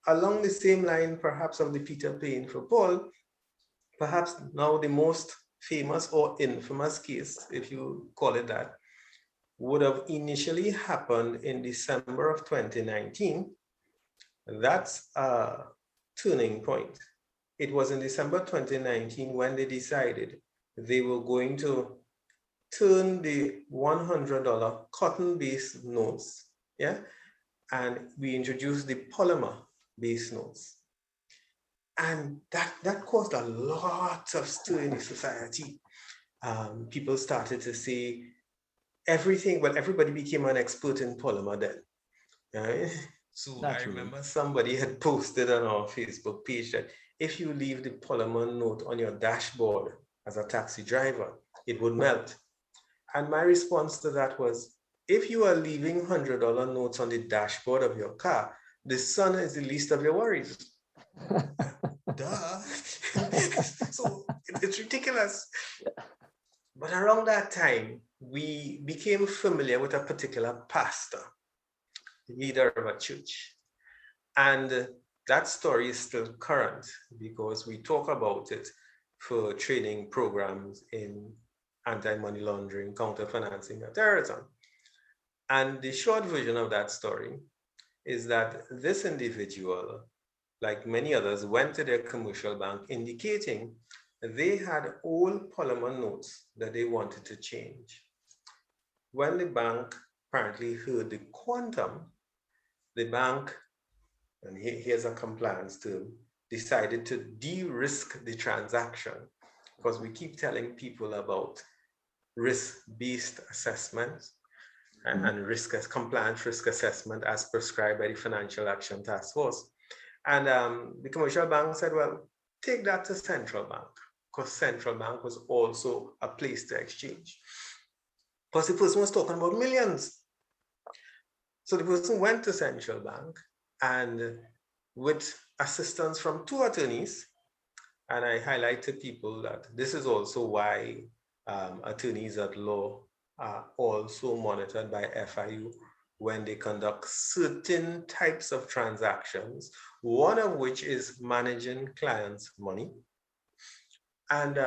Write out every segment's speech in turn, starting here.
along the same line, perhaps of the Peter paying for Paul, perhaps now the most famous or infamous case, if you call it that, would have initially happened in December of 2019. That's a turning point. It was in December 2019 when they decided they were going to turn the $100 cotton-based notes, yeah, and we introduced the polymer-based notes. And that caused a lot of stir in the society. People started to say everything, well, everybody became an expert in polymer then. Right? So I remember somebody had posted on our Facebook page that if you leave the polymer note on your dashboard as a taxi driver, it would melt. And my response to that was, if you are leaving $100 notes on the dashboard of your car, the sun is the least of your worries. Duh. So it's ridiculous. But around that time, we became familiar with a particular pastor, leader of a church. And that story is still current because we talk about it for training programs in anti-money laundering, counter-financing, and terrorism. And the short version of that story is that this individual, like many others, went to their commercial bank indicating they had old polymer notes that they wanted to change. When the bank apparently heard the quantum, the bank, and here's a compliance term, decided to de-risk the transaction, because we keep telling people about risk-based assessment and compliance risk assessment as prescribed by the Financial Action Task Force. And the commercial bank said, well, take that to central bank, because central bank was also a place to exchange. Because the person was talking about millions. So the person went to central bank and with assistance from two attorneys, and I highlight to people that this is also why attorneys at law are also monitored by FIU when they conduct certain types of transactions, one of which is managing clients' money. And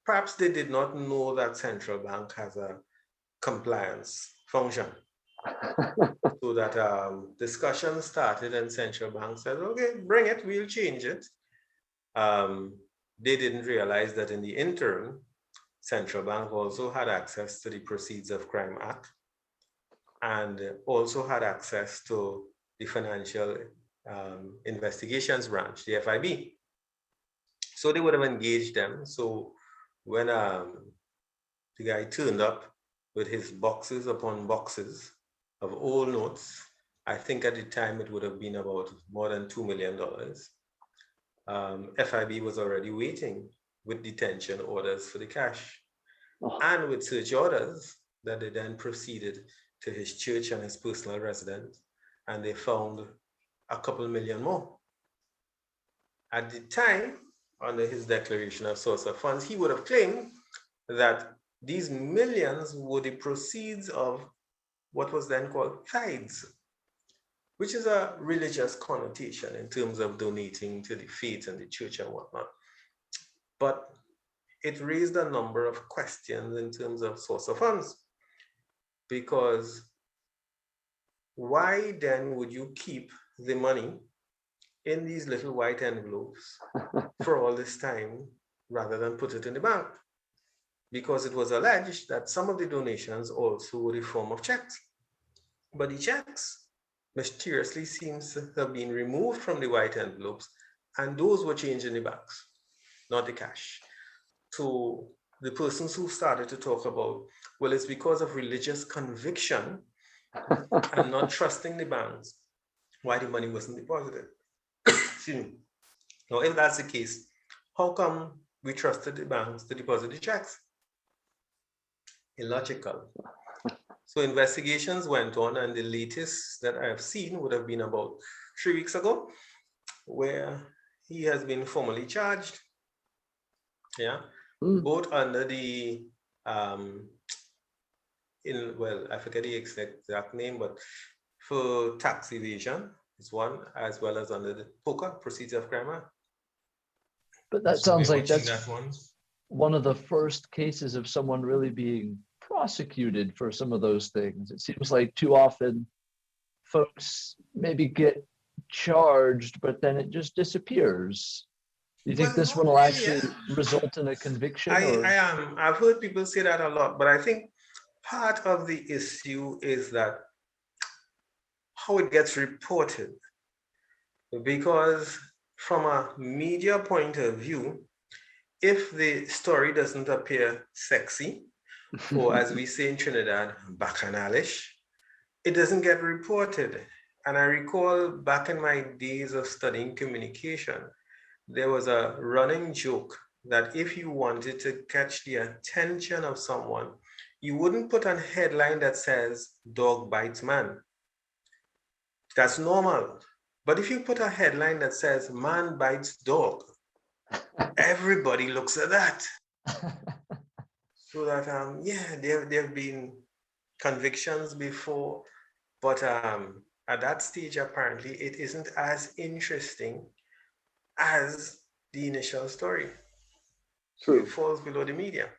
perhaps they did not know that central bank has a compliance function. So that discussion started and central bank said, okay, bring it, we'll change it. They didn't realize that in the interim, central bank also had access to the Proceeds of Crime Act and also had access to the Financial Investigations Branch, the FIB. So they would have engaged them. So when the guy turned up with his boxes upon boxes of old notes, I think at the time it would have been about more than $2 million. FIB was already waiting with detention orders for the cash and with search orders that they then proceeded to his church and his personal residence, and they found a couple million more. At the time, under his declaration of source of funds, he would have claimed that these millions were the proceeds of what was then called tithes, which is a religious connotation in terms of donating to the faith and the church and whatnot. But it raised a number of questions in terms of source of funds, because why then would you keep the money in these little white envelopes for all this time rather than put it in the bank? Because it was alleged that some of the donations also were in the form of checks. But the checks mysteriously seems to have been removed from the white envelopes, and those were changed in the banks, not the cash. So the persons who started to talk about, well, it's because of religious conviction and not trusting the banks why the money wasn't deposited. Now, if that's the case, how come we trusted the banks to deposit the checks? Illogical. So investigations went on, and the latest that I have seen would have been about 3 weeks ago, where he has been formally charged, both under the, I forget the exact name, but for tax evasion is one, as well as under the POCA, Procedure of Crime Act. But that So sounds we're like watching that's that one. one of the first cases of someone really being prosecuted for some of those things. It seems like too often folks maybe get charged, but then it just disappears. Do you think Well, this one not will really. actually result in a conviction? I Or am. I've heard people say that a lot, but I think part of the issue is that how it gets reported. Because from a media point of view, if the story doesn't appear sexy, or as we say in Trinidad, bacchanalish, it doesn't get reported. And I recall back in my days of studying communication, there was a running joke that if you wanted to catch the attention of someone, you wouldn't put a headline that says, "Dog bites man." That's normal. But if you put a headline that says, "Man bites dog," everybody looks at that. So that, yeah, there have been convictions before, but at that stage, apparently, it isn't as interesting as the initial story. So it true. falls below the media.